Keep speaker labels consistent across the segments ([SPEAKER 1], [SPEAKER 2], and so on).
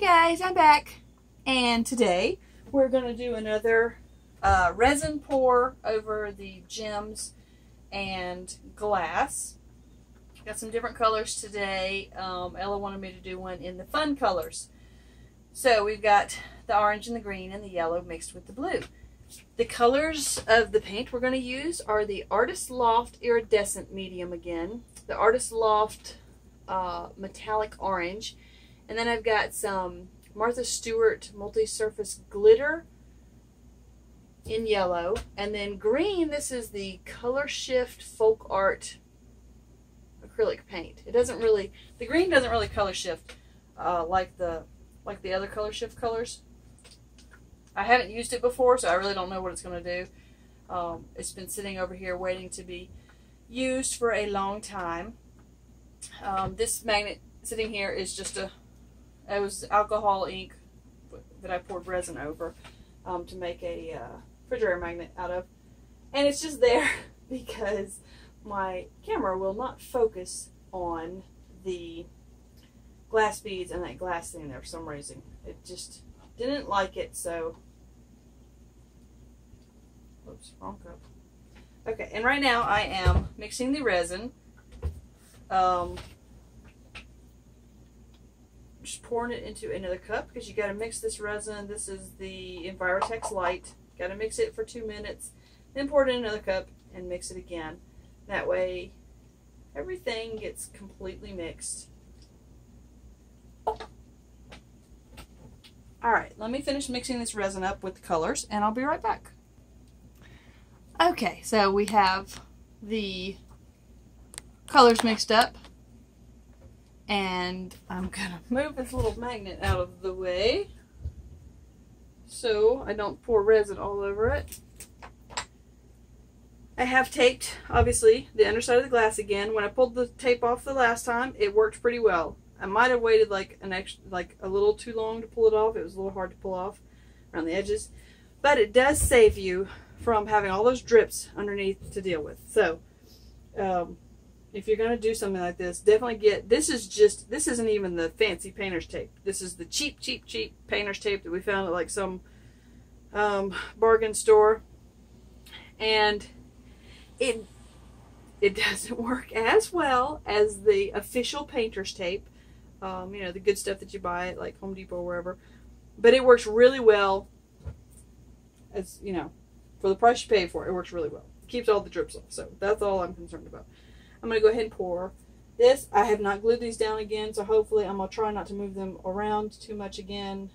[SPEAKER 1] Hi guys, I'm back, and today we're going to do another resin pour over the gems and glass. Got some different colors today. Ella wanted me to do one in the fun colors. So we've got the orange and the green and the yellow mixed with the blue. The colors of the paint we're going to use are the Artist Loft Iridescent Medium again, the Artist Loft Metallic Orange, and then I've got some Martha Stewart Multi-Surface Glitter in yellow, and then green, this is the Color Shift Folk Art acrylic paint. It doesn't really, the green doesn't really color shift like the other color shift colors. I haven't used it before, so I really don't know what it's going to do. It's been sitting over here waiting to be used for a long time. This magnet sitting here is just it was alcohol ink that I poured resin over to make a refrigerator magnet out of. And it's just there because my camera will not focus on the glass beads and that glass thing there for some reason. It just didn't like it, so... Oops, wrong cup. Okay, and right now I am mixing the resin. Just pouring it into another cup because you got to mix this resin. This is the Envirotex Lite. Got to mix it for 2 minutes, then pour it in another cup and mix it again. That way everything gets completely mixed. Alright, let me finish mixing this resin up with the colors and I'll be right back. Okay, so we have the colors mixed up. And I'm going to move this little magnet out of the way so I don't pour resin all over it. I have taped, obviously, the underside of the glass again. When I pulled the tape off the last time, it worked pretty well. I might have waited like a little too long to pull it off. It was a little hard to pull off around the edges. But it does save you from having all those drips underneath to deal with. So, if you're going to do something like this, definitely get, this isn't even the fancy painter's tape. This is the cheap painter's tape that we found at like some bargain store. And it doesn't work as well as the official painter's tape. You know, the good stuff that you buy at like Home Depot or wherever. But it works really well, as you know, for the price you pay for it. It works really well. It keeps all the drips off. So that's all I'm concerned about. I'm going to go ahead and pour this. I have not glued these down again, so hopefully I'm going to try not to move them around too much again.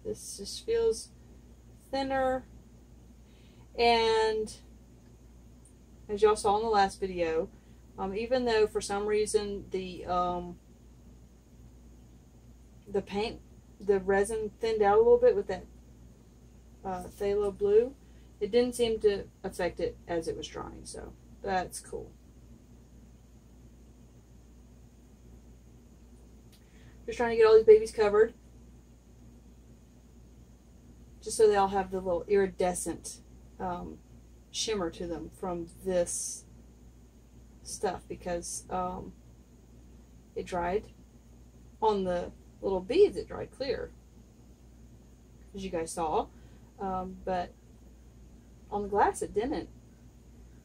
[SPEAKER 1] This just feels thinner. And as y'all saw in the last video, even though for some reason the paint, the resin thinned out a little bit with that phthalo blue, it didn't seem to affect it as it was drying, so that's cool. Just trying to get all these babies covered, just so they all have the little iridescent shimmer to them from this stuff, because it dried on the little beads, it dried clear, as you guys saw, but on the glass it didn't,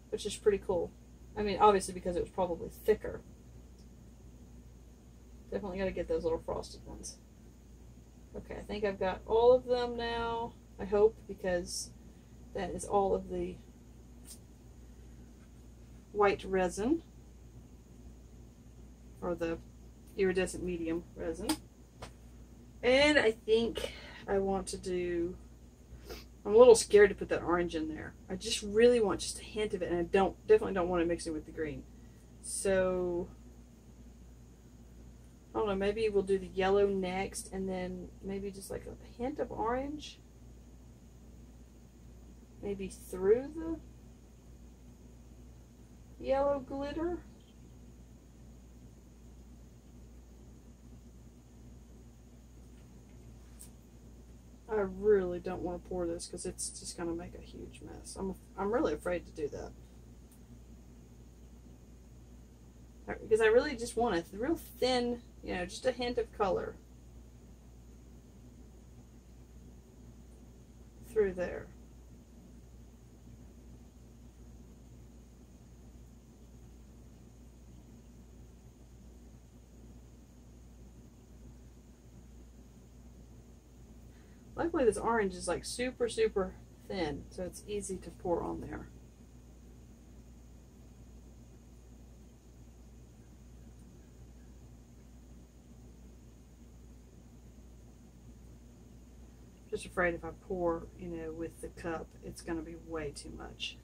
[SPEAKER 1] which is pretty cool. I mean, obviously because it was probably thicker. Definitely got to get those little frosted ones. Okay, I think I've got all of them now, I hope, because that is all of the white resin, or the iridescent medium resin. And I think I want to do, I'm a little scared to put that orange in there. I just really want just a hint of it, and I definitely don't want to mix it with the green. So, I don't know, maybe we'll do the yellow next, and then maybe just like a hint of orange. Maybe through the yellow glitter. I really don't want to pour this because it's just going to make a huge mess. I'm really afraid to do that. because I really just want a real thin, you know, just a hint of color through there. Luckily this orange is like super, super thin, so it's easy to pour on there. Just afraid if I pour, you know, with the cup, it's going to be way too much.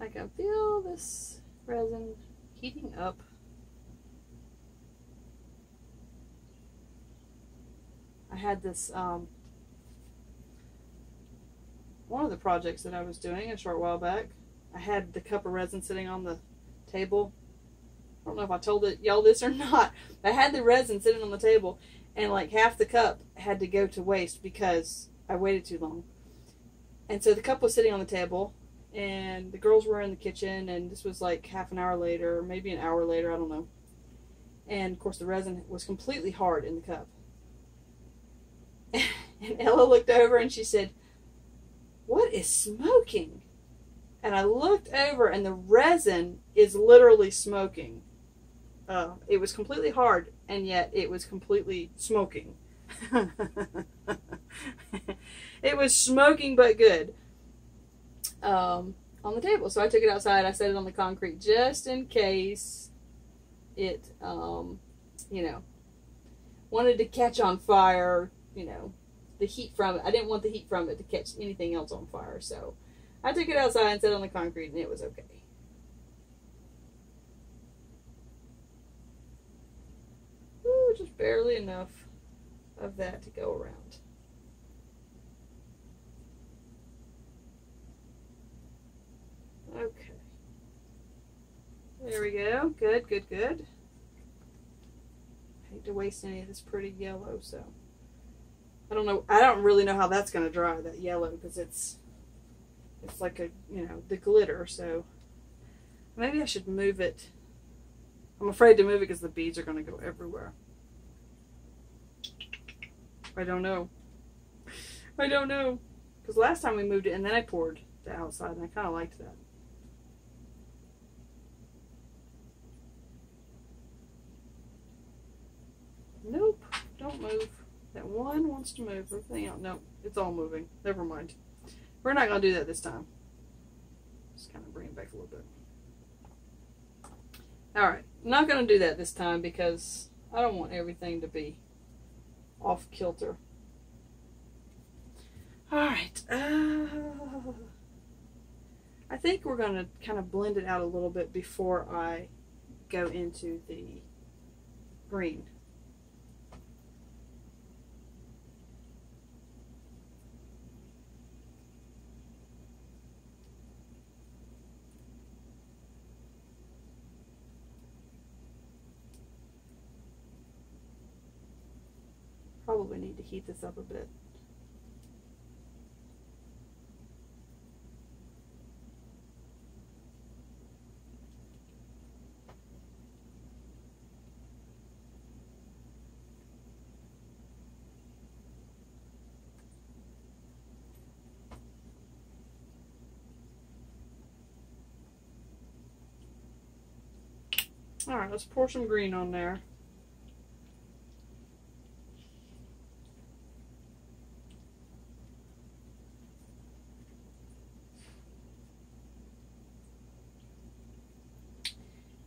[SPEAKER 1] I can feel this resin heating up. I had this, one of the projects that I was doing a short while back, I had the cup of resin sitting on the table. I don't know if I told y'all this or not. I had the resin sitting on the table, and like half the cup had to go to waste because I waited too long. And so the cup was sitting on the table, and the girls were in the kitchen, and this was like half an hour later, maybe an hour later, I don't know. And of course the resin was completely hard in the cup. And Ella looked over and she said, "What is smoking?" And I looked over and the resin is literally smoking. It was completely hard, and yet it was completely smoking. It was smoking but good. On the table. So I took it outside. I set it on the concrete just in case it, you know, wanted to catch on fire, you know, the heat from it. I didn't want the heat from it to catch anything else on fire. So I took it outside and set it on the concrete, and it was okay. Ooh, just barely enough of that to go around. Okay. There we go. Good, good, good. I hate to waste any of this pretty yellow, so I don't know. I don't really know how that's going to dry, that yellow, because it's like a, you know, the glitter, so maybe I should move it. I'm afraid to move it because the beads are going to go everywhere. I don't know. I don't know. Because last time we moved it and then I poured the outside, and I kind of liked that. Nope, don't move. That one wants to move. Everything else, nope, it's all moving. Never mind. We're not going to do that this time. Just kind of bring it back a little bit. Alright, I'm not going to do that this time because I don't want everything to be off kilter. Alright, I think we're going to kind of blend it out a little bit before I go into the green. Probably need to heat this up a bit. All right, let's pour some green on there.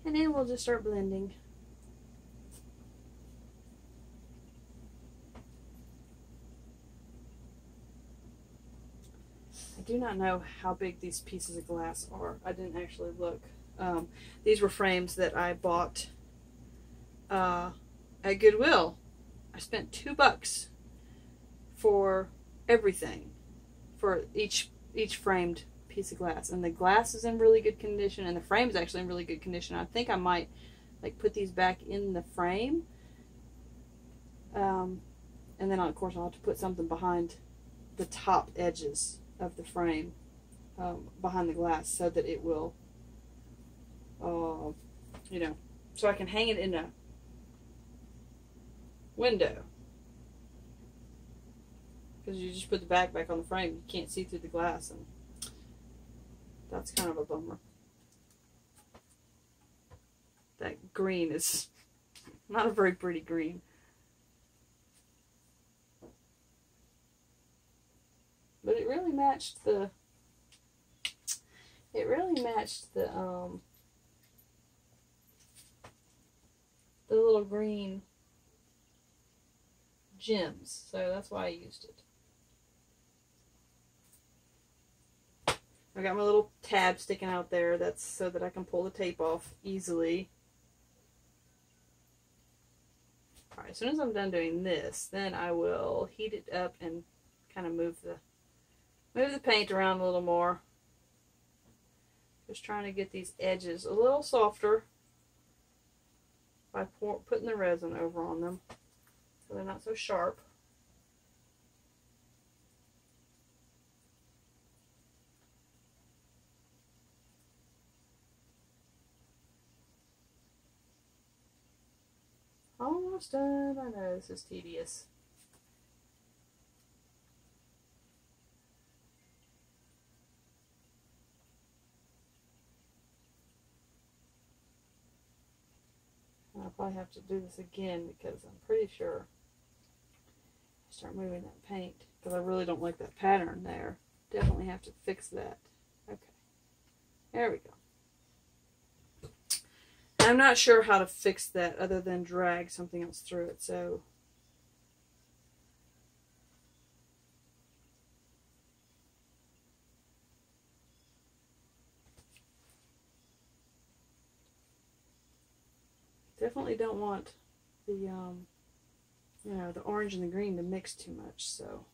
[SPEAKER 1] And then we'll just start blending. I do not know how big these pieces of glass are. I didn't actually look. These were frames that I bought at Goodwill. I spent $2 for everything, for each framed piece of glass, and the glass is in really good condition, and the frame is actually in really good condition. I think I might like put these back in the frame And then of course I'll have to put something behind the top edges of the frame, behind the glass, so that it will, you know, so I can hang it in a window. Because you just put the back on the frame, you can't see through the glass, and that's kind of a bummer. That green is not a very pretty green. But it really matched the little green gems, so that's why I used it. I got my little tab sticking out there. That's so that I can pull the tape off easily. Alright, as soon as I'm done doing this, then I will heat it up and kind of move the paint around a little more. Just trying to get these edges a little softer by putting the resin over on them, so they're not so sharp. Almost done. I know this is tedious. I'll probably have to do this again because I'm pretty sure I start moving that paint, because I really don't like that pattern there. Definitely have to fix that. Okay, there we go. I'm not sure how to fix that other than drag something else through it, so definitely don't want the you know, the orange and the green to mix too much, so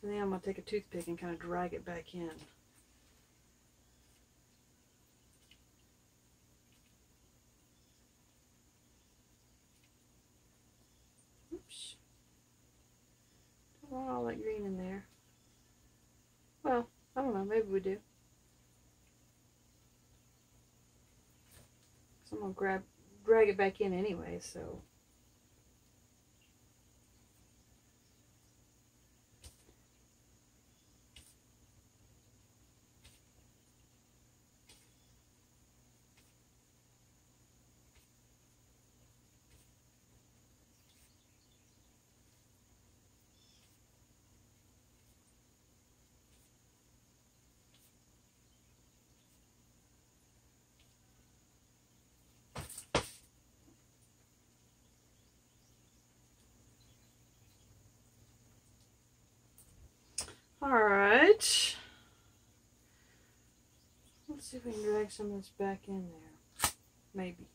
[SPEAKER 1] and then I'm going to take a toothpick and kind of drag it back in. Oops. Don't want all that green in there. Well, I don't know, maybe we do. So I'm going to drag it back in anyway, so. Alright, let's see if we can drag some of this back in there, maybe.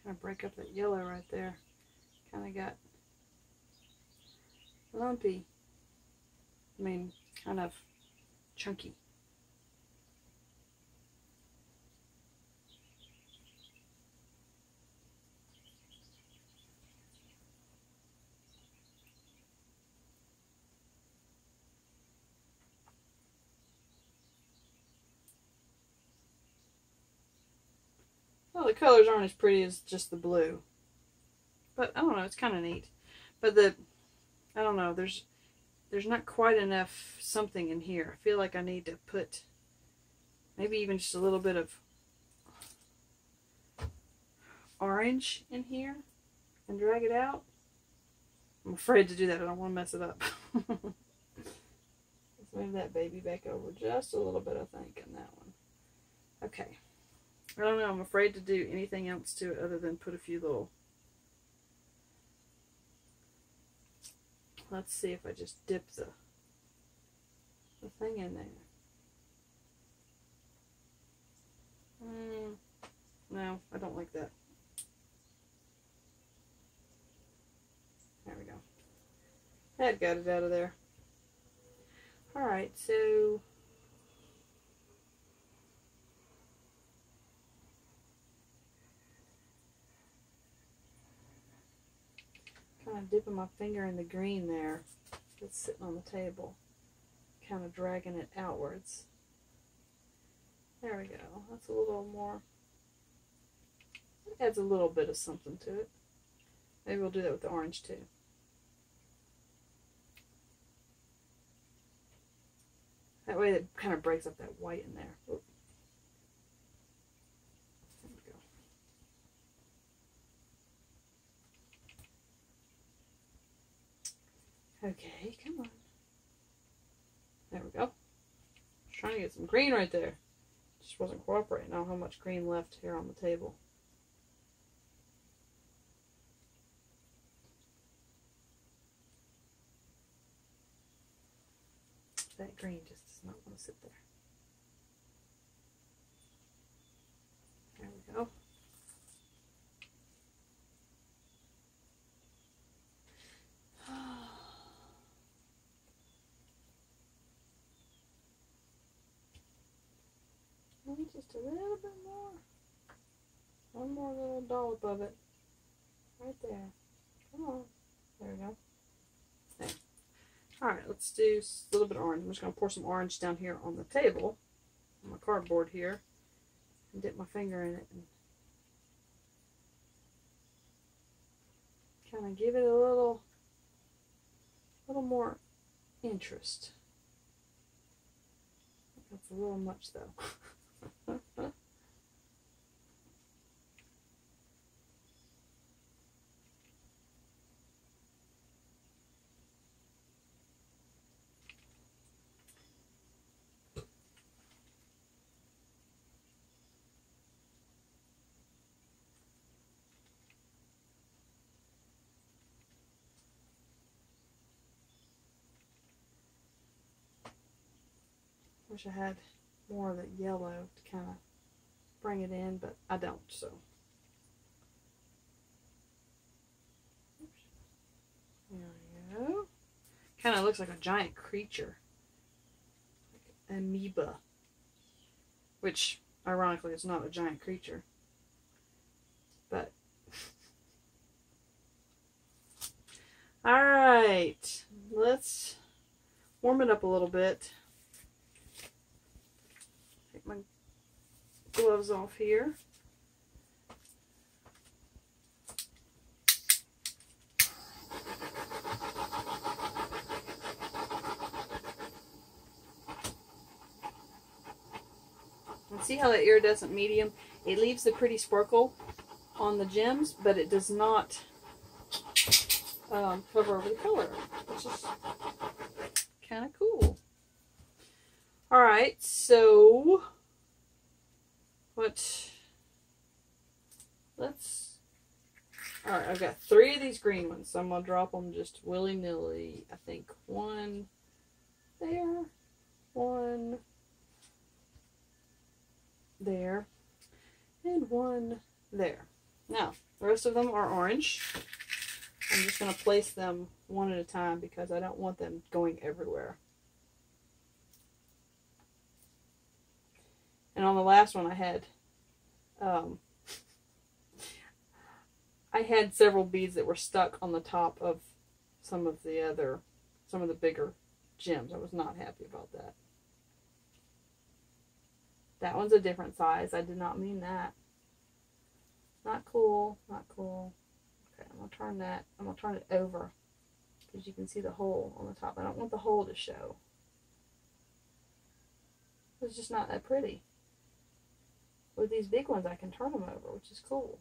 [SPEAKER 1] Kind of break up that yellow right there. Kind of got lumpy. I mean, kind of chunky. Well, the colors aren't as pretty as just the blue. But, I don't know, it's kind of neat. But I don't know, there's not quite enough something in here. I feel like I need to put maybe even just a little bit of orange in here and drag it out. I'm afraid to do that. I don't want to mess it up. Let's move that baby back over just a little bit, I think, in that one. Okay. I don't know, I'm afraid to do anything else to it other than put a few little... Let's see if I just dip the thing in there. No, I don't like that. There we go. That got it out of there. Alright, so kind of dipping my finger in the green there that's sitting on the table, kind of dragging it outwards. There we go. That's a little more, it adds a little bit of something to it. Maybe we'll do that with the orange too. That way it kind of breaks up that white in there. Oop. There we go. Okay, come on. There we go. Just trying to get some green right there. Just wasn't cooperating. I don't have much green left here on the table. That green just does not want to sit there. There we go. Just a little bit more. One more little dollop of it. Right there. Come on. There we go. There. Alright, let's do a little bit of orange. I'm just going to pour some orange down here on the table, on my cardboard here, and dip my finger in it and kind of give it a little more interest. That's a little much though. Wish I had more of the yellow to kind of bring it in, but I don't, so. Oops. There we go. Kind of looks like a giant creature. Like an amoeba. Which, ironically, is not a giant creature. But. Alright. Let's warm it up a little bit. Take my gloves off here. And see how that iridescent medium, it leaves the pretty sparkle on the gems, but it does not cover over the color, which is kind of cool. Alright, so alright, I've got 3 of these green ones, so I'm going to drop them just willy-nilly. I think 1 there, 1 there, and 1 there. Now, the rest of them are orange. I'm just going to place them one at a time because I don't want them going everywhere. And on the last one I had several beads that were stuck on the top of some of the bigger gems. I was not happy about that. That one's a different size. I did not mean that. Not cool, not cool. Okay, I'm going to turn it over because you can see the hole on the top. I don't want the hole to show. It's just not that pretty. With these big ones, I can turn them over, which is cool.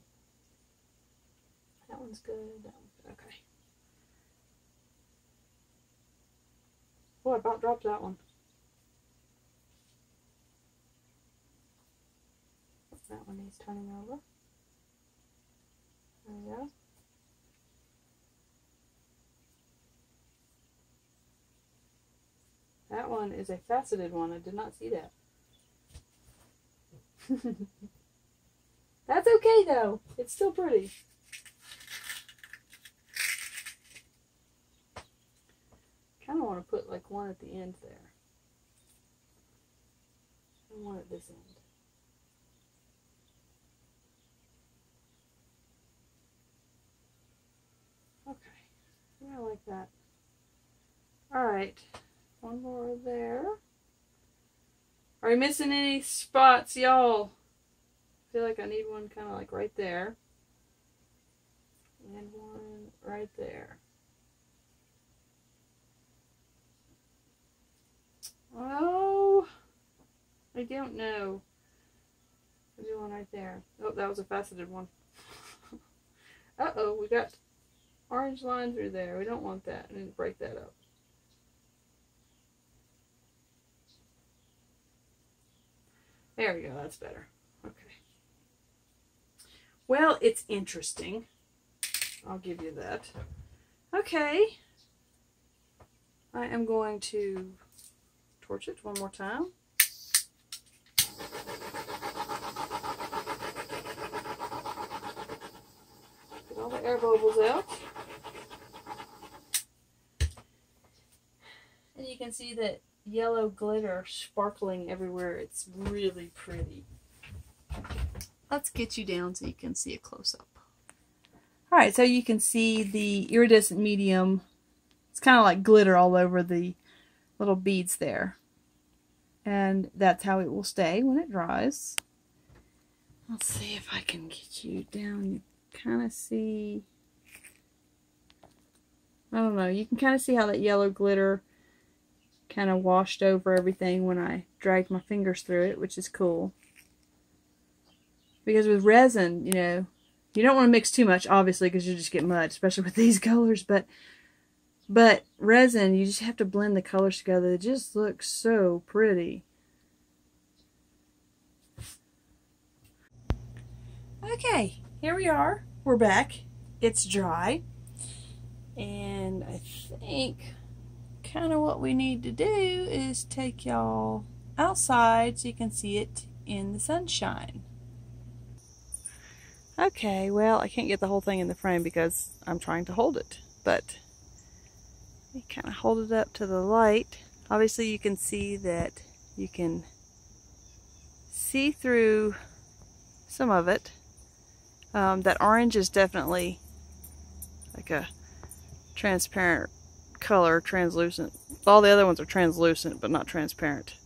[SPEAKER 1] That one's good. That one's good. Okay. Oh, I about dropped that one. That one needs turning over. There we go. That one is a faceted one. I did not see that. That's okay though. It's still pretty. Kind of want to put like one at the end there. And one at this end. Okay. Yeah, I like that. Alright. One more there. Are we missing any spots, y'all? I feel like I need one kind of like right there. And one right there. Oh, I don't know. I'll do one right there. Oh, that was a faceted one. Uh-oh, we got orange line through there. We don't want that. I need to break that up. There we go. That's better. Okay. Well, it's interesting. I'll give you that. Okay. I am going to torch it one more time. Get all the air bubbles out. And you can see that yellow glitter sparkling everywhere. It's really pretty. Let's get you down so you can see a close-up. Alright, so you can see the iridescent medium. It's kind of like glitter all over the little beads there. And that's how it will stay when it dries. Let's see if I can get you down. You kind of see, I don't know, you can kind of see how that yellow glitter kind of washed over everything when I dragged my fingers through it, which is cool. Because with resin, you know, you don't want to mix too much, obviously, because you just get mud, especially with these colors, but resin, you just have to blend the colors together. It just looks so pretty. Okay, here we are. We're back. It's dry. And I think kind of what we need to do is take y'all outside so you can see it in the sunshine. Okay, well, I can't get the whole thing in the frame because I'm trying to hold it, but you kind of hold it up to the light. Obviously you can see that you can see through some of it. That orange is definitely like a transparent color, translucent. All the other ones are translucent but not transparent.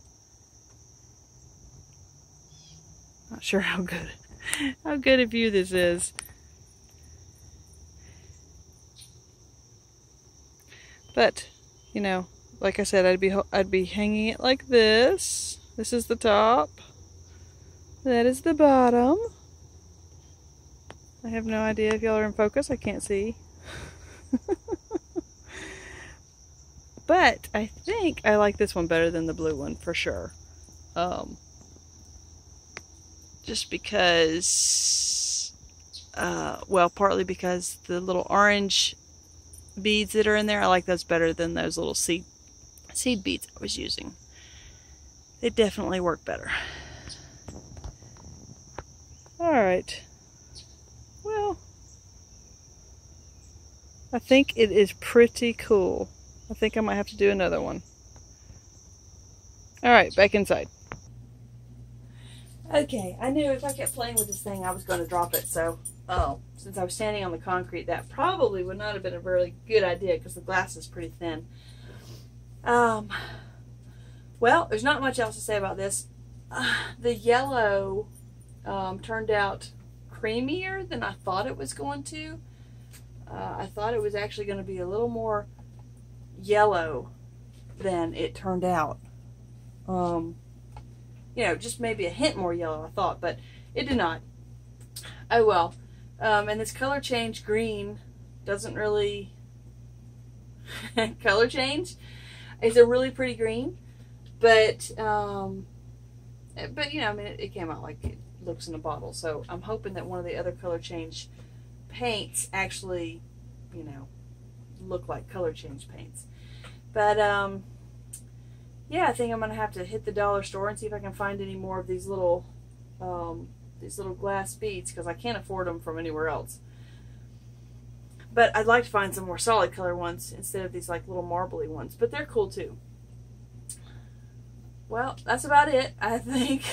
[SPEAKER 1] Not sure how good a view this is. But, you know, like I said, I'd be hanging it like this. This is the top. That is the bottom. I have no idea if y'all are in focus. I can't see. But I think I like this one better than the blue one for sure. Just because, well, partly because the little orange beads that are in there, I like those better than those little seed beads I was using. They definitely work better. Alright. Well, I think it is pretty cool. I think I might have to do another one. Alright, back inside. Okay, I knew if I kept playing with this thing I was going to drop it, so since I was standing on the concrete, that probably would not have been a very good idea because the glass is pretty thin. Well, there's not much else to say about this. The yellow turned out creamier than I thought it was going to. I thought it was actually going to be a little more yellow than it turned out. You know, just maybe a hint more yellow, I thought, but it did not. Oh well. And this color change green doesn't really color change. It's a really pretty green, but you know, I mean, it came out like looks in a bottle. So I'm hoping that one of the other color change paints actually, you know, look like color change paints. But yeah, I think I'm gonna have to hit the dollar store and see if I can find any more of these little glass beads, because I can't afford them from anywhere else. But I'd like to find some more solid color ones instead of these like little marbly ones, but they're cool too. Well, that's about it, I think.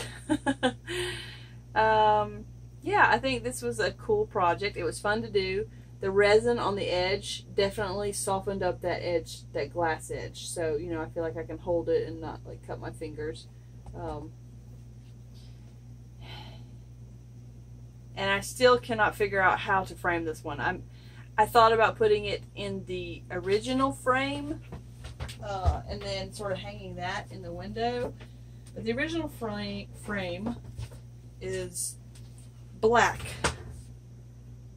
[SPEAKER 1] Yeah, I think this was a cool project. It was fun to do. The resin on the edge definitely softened up that edge, that glass edge. So, you know, I feel like I can hold it and not like cut my fingers. And I still cannot figure out how to frame this one. I thought about putting it in the original frame and then sort of hanging that in the window. But the original frame is black,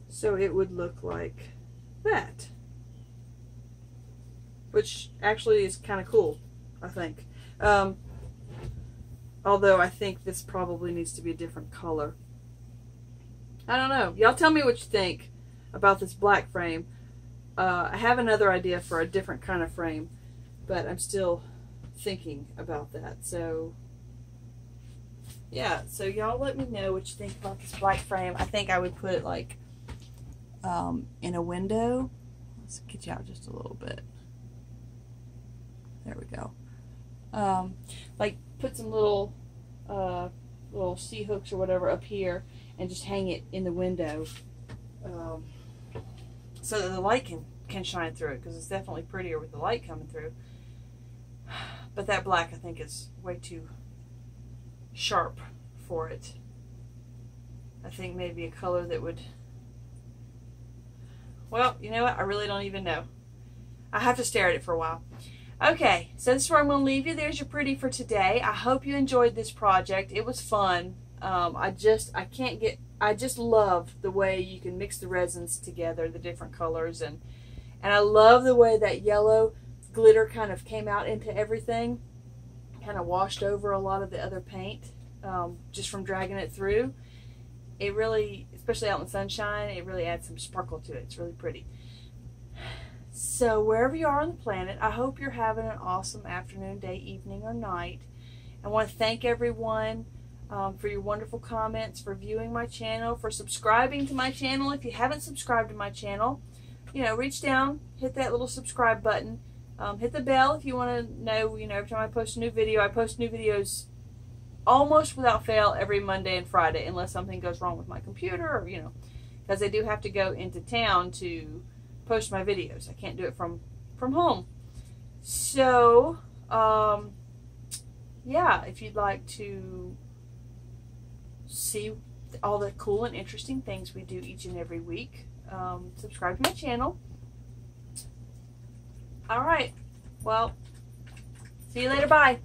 [SPEAKER 1] so it would look like that, which actually is kind of cool, I think. Although I think this probably needs to be a different color. I don't know. Y'all tell me what you think about this black frame. I have another idea for a different kind of frame, but I'm still thinking about that. So yeah, so y'all let me know what you think about this black frame. I think I would put it like in a window. Let's get you out just a little bit. There we go. Like put some little C hooks or whatever up here and just hang it in the window, so that the light can shine through it, because it's definitely prettier with the light coming through. But that black I think is way too sharp for it. I think maybe a color that would, well, you know what, I really don't even know. I have to stare at it for a while. Okay, so this is where I'm going to leave you. There's your pretty for today. I hope you enjoyed this project. It was fun. I just love the way you can mix the resins together, the different colors, and I love the way that yellow glitter kind of came out into everything, kind of washed over a lot of the other paint, just from dragging it through. It really, especially out in the sunshine, it really adds some sparkle to it. It's really pretty. So wherever you are on the planet, I hope you're having an awesome afternoon, day, evening, or night. I want to thank everyone for your wonderful comments, for viewing my channel, for subscribing to my channel. If you haven't subscribed to my channel, you know, reach down, hit that little subscribe button, hit the bell if you want to know, you know, every time I post a new video. I post new videos almost without fail every Monday and Friday, unless something goes wrong with my computer, or, you know, because I do have to go into town to post my videos. I can't do it from home. So yeah, if you'd like to see all the cool and interesting things we do each and every week, subscribe to my channel. Alright, well, see you later, bye.